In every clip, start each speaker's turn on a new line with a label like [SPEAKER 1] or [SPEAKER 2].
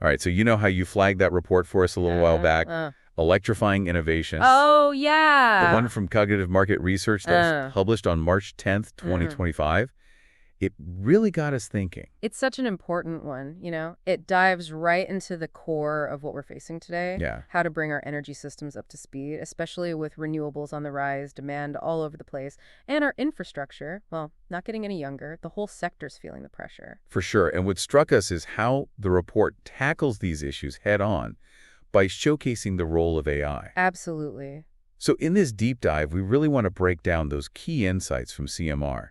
[SPEAKER 1] All right, so you know how you flagged that report for us a little while
[SPEAKER 2] Uh,
[SPEAKER 1] back?
[SPEAKER 2] uh.
[SPEAKER 1] Electrifying Innovation.
[SPEAKER 2] Oh,
[SPEAKER 1] The
[SPEAKER 2] yeah.
[SPEAKER 1] one from Cognitive Market Research that was
[SPEAKER 2] Uh,
[SPEAKER 1] published on March 10th,
[SPEAKER 2] uh.
[SPEAKER 1] 2025. It really got us thinking.
[SPEAKER 2] It's such an important one, you know? It dives right into the core of what we're facing today,
[SPEAKER 1] Yeah,
[SPEAKER 2] how to bring our energy systems up to speed, especially with renewables on the rise, demand all over the place, and our infrastructure, well, not getting any younger. The whole sector's feeling the pressure.
[SPEAKER 1] for sure. And what struck us is how the report tackles these issues head on by showcasing the role of AI.
[SPEAKER 2] Absolutely.
[SPEAKER 1] So in this deep dive, we really want to break down those key insights from CMR.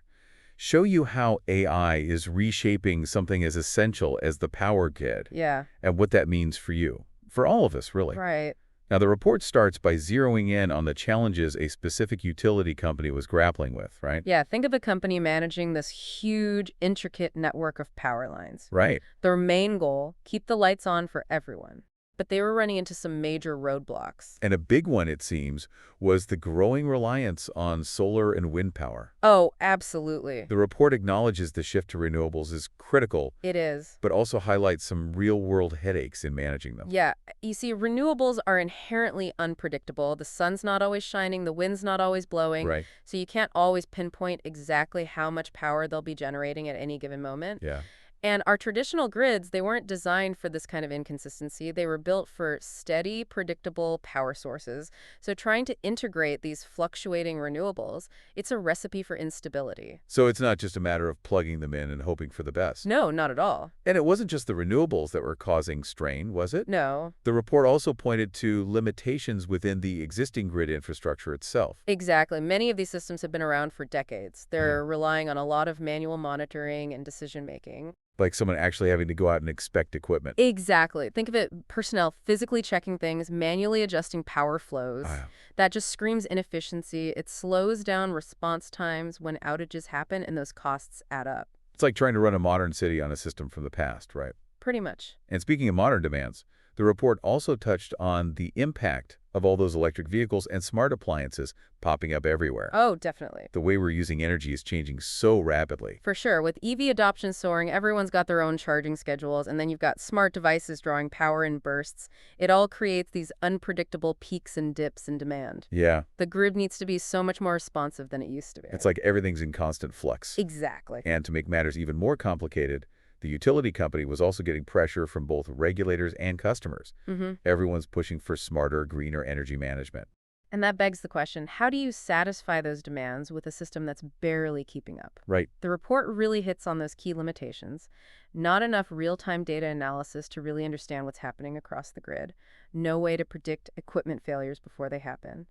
[SPEAKER 1] Show you how AI is reshaping something as essential as the power grid
[SPEAKER 2] Yeah,
[SPEAKER 1] and what that means for you, for all of us, really.
[SPEAKER 2] right.
[SPEAKER 1] Now, the report starts by zeroing in on the challenges a specific utility company was grappling with, right?
[SPEAKER 2] Yeah, think of a company managing this huge, intricate network of power lines.
[SPEAKER 1] Right.
[SPEAKER 2] Their main goal, keep the lights on for everyone. But they were running into some major roadblocks.
[SPEAKER 1] And a big one, it seems, was the growing reliance on solar and wind power.
[SPEAKER 2] Oh, absolutely.
[SPEAKER 1] The report acknowledges the shift to renewables is critical,
[SPEAKER 2] It is.
[SPEAKER 1] but also highlights some real-world headaches in managing them.
[SPEAKER 2] Yeah, you see, renewables are inherently unpredictable. The sun's not always shining, the wind's not always blowing,
[SPEAKER 1] Right.
[SPEAKER 2] so you can't always pinpoint exactly how much power they'll be generating at any given moment.
[SPEAKER 1] Yeah.
[SPEAKER 2] And our traditional grids, they weren't designed for this kind of inconsistency. They were built for steady, predictable power sources. So trying to integrate these fluctuating renewables, it's a recipe for instability.
[SPEAKER 1] So it's not just a matter of plugging them in and hoping for the best.
[SPEAKER 2] No, not at all.
[SPEAKER 1] And it wasn't just the renewables that were causing strain, was it?
[SPEAKER 2] No.
[SPEAKER 1] The report also pointed to limitations within the existing grid infrastructure itself.
[SPEAKER 2] Exactly. Many of these systems have been around for decades. They're relying on a lot of manual monitoring and decision making.
[SPEAKER 1] Like someone actually having to go out and inspect equipment.
[SPEAKER 2] Exactly. Think of it, personnel physically checking things, manually adjusting power flows.
[SPEAKER 1] Ah,
[SPEAKER 2] That just screams inefficiency. It slows down response times when outages happen, and those costs add up.
[SPEAKER 1] it's like trying to run a modern city on a system from the past, right?
[SPEAKER 2] Pretty much.
[SPEAKER 1] And speaking of modern demands, the report also touched on the impact of all those electric vehicles and smart appliances popping up everywhere.
[SPEAKER 2] Oh, definitely.
[SPEAKER 1] The way we're using energy is changing so rapidly.
[SPEAKER 2] For sure. With EV adoption soaring, everyone's got their own charging schedules, and then you've got smart devices drawing power in bursts. It all creates these unpredictable peaks and dips in demand.
[SPEAKER 1] Yeah,
[SPEAKER 2] The grid needs to be so much more responsive than it used to be.
[SPEAKER 1] it's like everything's in constant flux.
[SPEAKER 2] Exactly.
[SPEAKER 1] And to make matters even more complicated, the utility company was also getting pressure from both regulators and customers.
[SPEAKER 2] Mm-hmm.
[SPEAKER 1] Everyone's pushing for smarter, greener energy management.
[SPEAKER 2] And that begs the question, how do you satisfy those demands with a system that's barely keeping up?
[SPEAKER 1] Right.
[SPEAKER 2] The report really hits on those key limitations. Not enough real-time data analysis to really understand what's happening across the grid. No way to predict equipment failures before they happen.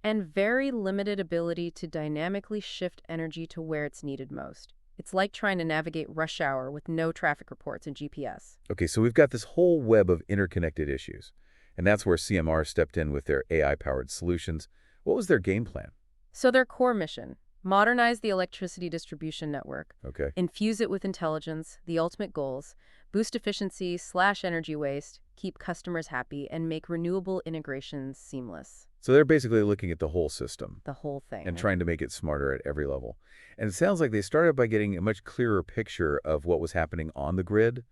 [SPEAKER 2] And very limited ability to dynamically shift energy to where it's needed most. It's like trying to navigate rush hour with no traffic reports and GPS.
[SPEAKER 1] Okay, so we've got this whole web of interconnected issues. And that's where CMR stepped in with their AI-powered solutions. What was their game plan?
[SPEAKER 2] So their core mission, modernize the electricity distribution network,
[SPEAKER 1] Okay.
[SPEAKER 2] infuse it with intelligence, the ultimate goals, boost efficiency, slash energy waste, keep customers happy, and make renewable integrations seamless.
[SPEAKER 1] So they're basically looking at the whole system
[SPEAKER 2] The whole thing.
[SPEAKER 1] and trying to make it smarter at every level. And it sounds like they started by getting a much clearer picture of what was happening on the grid,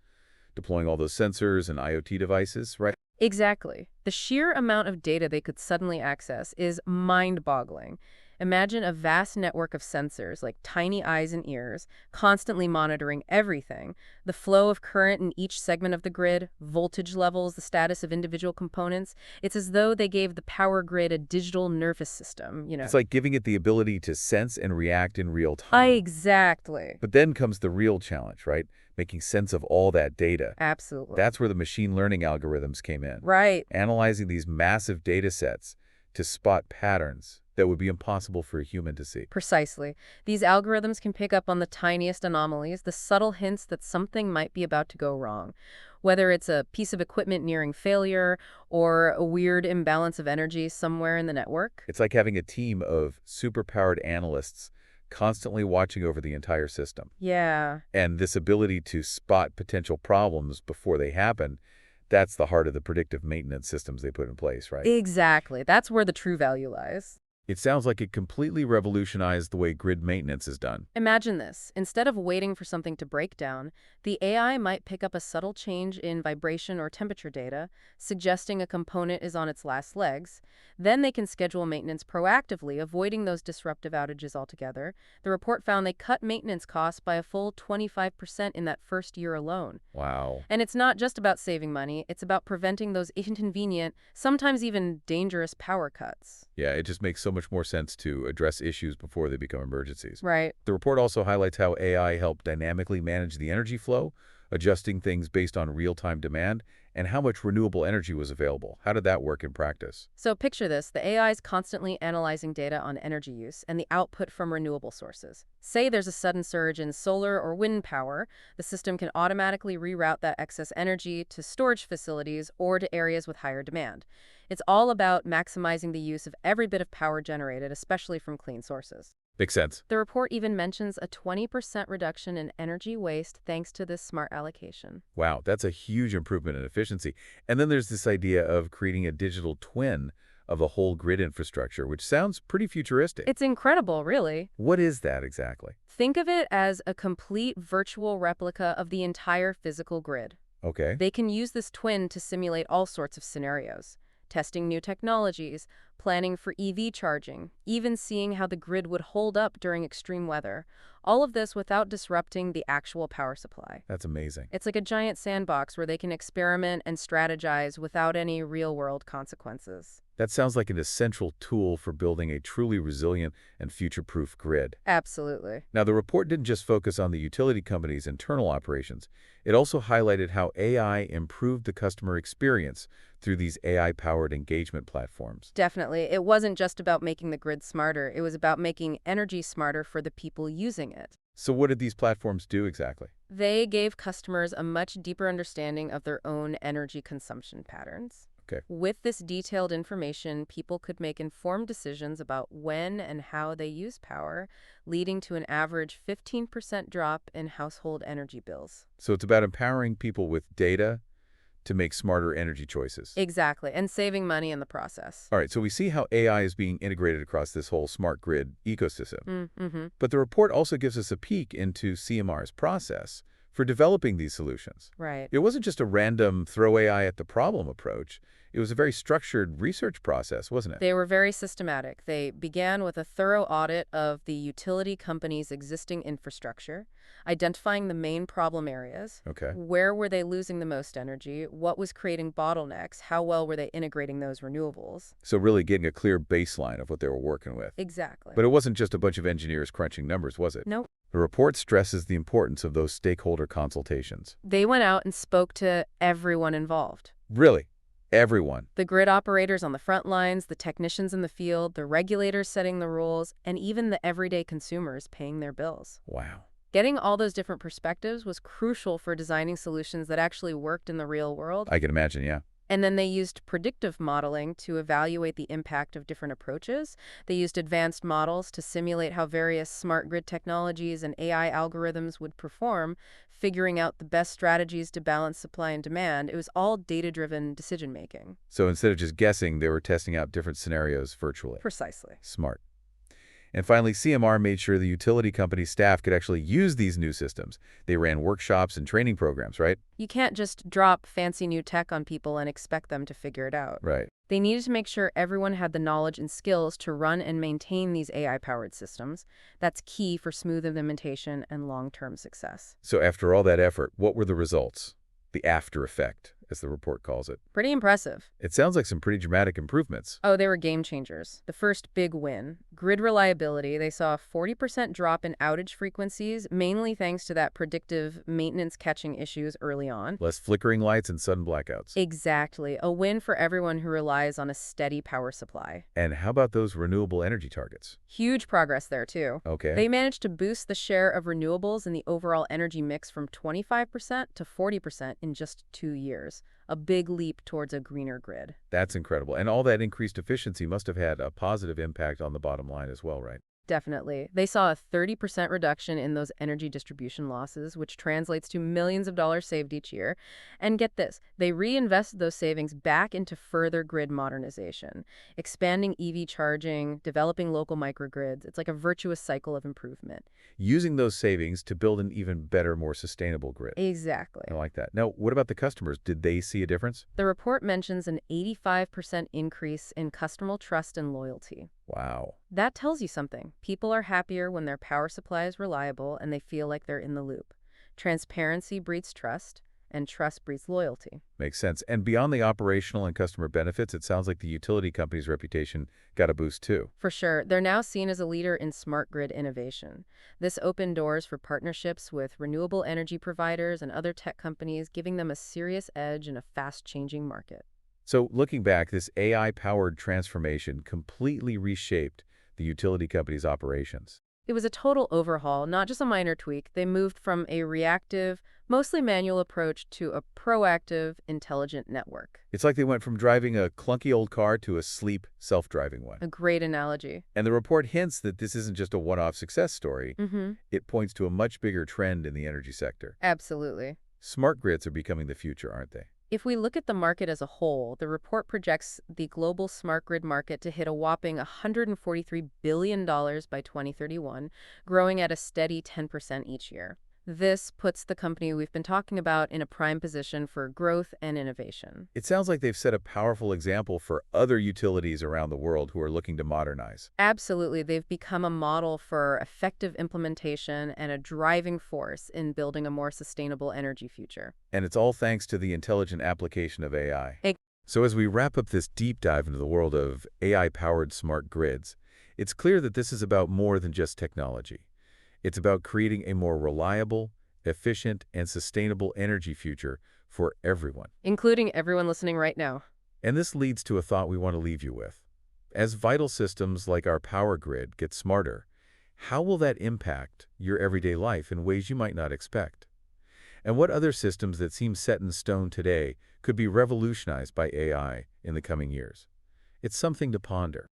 [SPEAKER 1] deploying all those sensors and IoT devices, right?
[SPEAKER 2] Exactly. The sheer amount of data they could suddenly access is mind-boggling. Imagine a vast network of sensors, like tiny eyes and ears, constantly monitoring everything. The flow of current in each segment of the grid, voltage levels, the status of individual components. It's as though they gave the power grid a digital nervous system, you know.
[SPEAKER 1] It's like giving it the ability to sense and react in real time.
[SPEAKER 2] Exactly.
[SPEAKER 1] But then comes the real challenge, right? Making sense of all that data.
[SPEAKER 2] Absolutely.
[SPEAKER 1] That's where the machine learning algorithms came in.
[SPEAKER 2] Right.
[SPEAKER 1] Analyzing these massive data sets to spot patterns that would be impossible for a human to see.
[SPEAKER 2] Precisely. These algorithms can pick up on the tiniest anomalies, the subtle hints that something might be about to go wrong. Whether it's a piece of equipment nearing failure or a weird imbalance of energy somewhere in the network.
[SPEAKER 1] It's like having a team of superpowered analysts constantly watching over the entire system.
[SPEAKER 2] Yeah.
[SPEAKER 1] And this ability to spot potential problems before they happen, that's the heart of the predictive maintenance systems they put in place, right?
[SPEAKER 2] Exactly. That's where the true value lies.
[SPEAKER 1] It sounds like it completely revolutionized the way grid maintenance is done.
[SPEAKER 2] Imagine this. Instead of waiting for something to break down, the AI might pick up a subtle change in vibration or temperature data, suggesting a component is on its last legs. Then they can schedule maintenance proactively, avoiding those disruptive outages altogether. The report found they cut maintenance costs by a full 25% in that first year alone.
[SPEAKER 1] Wow.
[SPEAKER 2] And it's not just about saving money, it's about preventing those inconvenient, sometimes even dangerous power cuts.
[SPEAKER 1] Yeah, it just makes so much more sense to address issues before they become emergencies.
[SPEAKER 2] Right.
[SPEAKER 1] The report also highlights how AI helped dynamically manage the energy flow, adjusting things based on real-time demand, and how much renewable energy was available. How did that work in practice?
[SPEAKER 2] So picture this, the AI is constantly analyzing data on energy use and the output from renewable sources. Say there's a sudden surge in solar or wind power, the system can automatically reroute that excess energy to storage facilities or to areas with higher demand. It's all about maximizing the use of every bit of power generated, especially from clean sources.
[SPEAKER 1] Makes sense.
[SPEAKER 2] The report even mentions a 20% reduction in energy waste thanks to this smart allocation.
[SPEAKER 1] Wow, that's a huge improvement in efficiency. And then there's this idea of creating a digital twin of the whole grid infrastructure, which sounds pretty futuristic.
[SPEAKER 2] It's incredible, really.
[SPEAKER 1] What is that exactly?
[SPEAKER 2] Think of it as a complete virtual replica of the entire physical grid.
[SPEAKER 1] Okay.
[SPEAKER 2] They can use this twin to simulate all sorts of scenarios, testing new technologies, planning for EV charging, even seeing how the grid would hold up during extreme weather. All of this without disrupting the actual power supply.
[SPEAKER 1] That's amazing.
[SPEAKER 2] It's like a giant sandbox where they can experiment and strategize without any real-world consequences.
[SPEAKER 1] That sounds like an essential tool for building a truly resilient and future-proof grid.
[SPEAKER 2] Absolutely.
[SPEAKER 1] Now, the report didn't just focus on the utility company's internal operations. It also highlighted how AI improved the customer experience through these AI-powered engagement platforms.
[SPEAKER 2] Definitely. It wasn't just about making the grid smarter. It was about making energy smarter for the people using it.
[SPEAKER 1] So what did these platforms do exactly?
[SPEAKER 2] They gave customers a much deeper understanding of their own energy consumption patterns.
[SPEAKER 1] Okay.
[SPEAKER 2] With this detailed information, people could make informed decisions about when and how they use power, leading to an average 15% drop in household energy bills.
[SPEAKER 1] So it's about empowering people with data to make smarter energy choices.
[SPEAKER 2] Exactly, and saving money in the process.
[SPEAKER 1] All right, so we see how AI is being integrated across this whole smart grid ecosystem.
[SPEAKER 2] Mm-hmm.
[SPEAKER 1] But the report also gives us a peek into CMR's process for developing these solutions.
[SPEAKER 2] Right.
[SPEAKER 1] It wasn't just a random throw AI at the problem approach. It was a very structured research process, wasn't it?
[SPEAKER 2] They were very systematic. They began with a thorough audit of the utility company's existing infrastructure, identifying the main problem areas.
[SPEAKER 1] Okay.
[SPEAKER 2] Where were they losing the most energy? What was creating bottlenecks? How well were they integrating those renewables?
[SPEAKER 1] So really getting a clear baseline of what they were working with.
[SPEAKER 2] Exactly.
[SPEAKER 1] But it wasn't just a bunch of engineers crunching numbers, was it?
[SPEAKER 2] Nope.
[SPEAKER 1] The report stresses the importance of those stakeholder consultations.
[SPEAKER 2] They went out and spoke to everyone involved.
[SPEAKER 1] Really? Everyone.
[SPEAKER 2] The grid operators on the front lines, the technicians in the field, the regulators setting the rules, and even the everyday consumers paying their bills.
[SPEAKER 1] Wow.
[SPEAKER 2] Getting all those different perspectives was crucial for designing solutions that actually worked in the real world.
[SPEAKER 1] I can imagine, yeah.
[SPEAKER 2] And then they used predictive modeling to evaluate the impact of different approaches. They used advanced models to simulate how various smart grid technologies and AI algorithms would perform, figuring out the best strategies to balance supply and demand. It was all data-driven decision-making.
[SPEAKER 1] So instead of just guessing, they were testing out different scenarios virtually.
[SPEAKER 2] Precisely.
[SPEAKER 1] Smart. And finally, CMR made sure the utility company staff could actually use these new systems. They ran workshops and training programs, right?
[SPEAKER 2] You can't just drop fancy new tech on people and expect them to figure it out.
[SPEAKER 1] Right.
[SPEAKER 2] They needed to make sure everyone had the knowledge and skills to run and maintain these AI-powered systems. That's key for smooth implementation and long-term success.
[SPEAKER 1] So after all that effort, what were the results? The after effect, as the report calls it.
[SPEAKER 2] Pretty impressive.
[SPEAKER 1] It sounds like some pretty dramatic improvements.
[SPEAKER 2] Oh, they were game changers. The first big win, grid reliability. They saw a 40% drop in outage frequencies, mainly thanks to that predictive maintenance catching issues early on.
[SPEAKER 1] Less flickering lights and sudden blackouts.
[SPEAKER 2] Exactly. A win for everyone who relies on a steady power supply.
[SPEAKER 1] And how about those renewable energy targets?
[SPEAKER 2] Huge progress there, too.
[SPEAKER 1] Okay.
[SPEAKER 2] They managed to boost the share of renewables in the overall energy mix from 25% to 40% in just 2 years. A big leap towards a greener grid.
[SPEAKER 1] That's incredible. And all that increased efficiency must have had a positive impact on the bottom line as well, right?
[SPEAKER 2] Definitely. They saw a 30% reduction in those energy distribution losses, which translates to millions of dollars saved each year. And get this, they reinvested those savings back into further grid modernization, expanding EV charging, developing local microgrids. It's like a virtuous cycle of improvement.
[SPEAKER 1] Using those savings to build an even better, more sustainable grid.
[SPEAKER 2] Exactly.
[SPEAKER 1] I like that. Now, what about the customers? Did they see a difference?
[SPEAKER 2] The report mentions an 85% increase in customer trust and loyalty.
[SPEAKER 1] Wow.
[SPEAKER 2] That tells you something. People are happier when their power supply is reliable and they feel like they're in the loop. Transparency breeds trust, and trust breeds loyalty.
[SPEAKER 1] Makes sense. And beyond the operational and customer benefits, it sounds like the utility company's reputation got a boost too.
[SPEAKER 2] For sure, they're now seen as a leader in smart grid innovation. This opened doors for partnerships with renewable energy providers and other tech companies, giving them a serious edge in a fast-changing market.
[SPEAKER 1] So looking back, this AI-powered transformation completely reshaped the utility company's operations.
[SPEAKER 2] It was a total overhaul, not just a minor tweak. They moved from a reactive, mostly manual approach to a proactive, intelligent network.
[SPEAKER 1] It's like they went from driving a clunky old car to a sleek, self-driving one.
[SPEAKER 2] A great analogy.
[SPEAKER 1] And the report hints that this isn't just a one-off success story.
[SPEAKER 2] Mm-hmm.
[SPEAKER 1] It points to a much bigger trend in the energy sector.
[SPEAKER 2] Absolutely.
[SPEAKER 1] Smart grids are becoming the future, aren't they?
[SPEAKER 2] If we look at the market as a whole, the report projects the global smart grid market to hit a whopping $143 billion by 2031, growing at a steady 10% each year. This puts the company we've been talking about in a prime position for growth and innovation.
[SPEAKER 1] It sounds like they've set a powerful example for other utilities around the world who are looking to modernize.
[SPEAKER 2] Absolutely, they've become a model for effective implementation and a driving force in building a more sustainable energy future.
[SPEAKER 1] And it's all thanks to the intelligent application of AI.
[SPEAKER 2] Ex-
[SPEAKER 1] So as we wrap up this deep dive into the world of AI-powered smart grids, it's clear that this is about more than just technology. It's about creating a more reliable, efficient, and sustainable energy future for everyone.
[SPEAKER 2] Including everyone listening right now.
[SPEAKER 1] And this leads to a thought we want to leave you with. As vital systems like our power grid get smarter, how will that impact your everyday life in ways you might not expect? And what other systems that seem set in stone today could be revolutionized by AI in the coming years? It's something to ponder.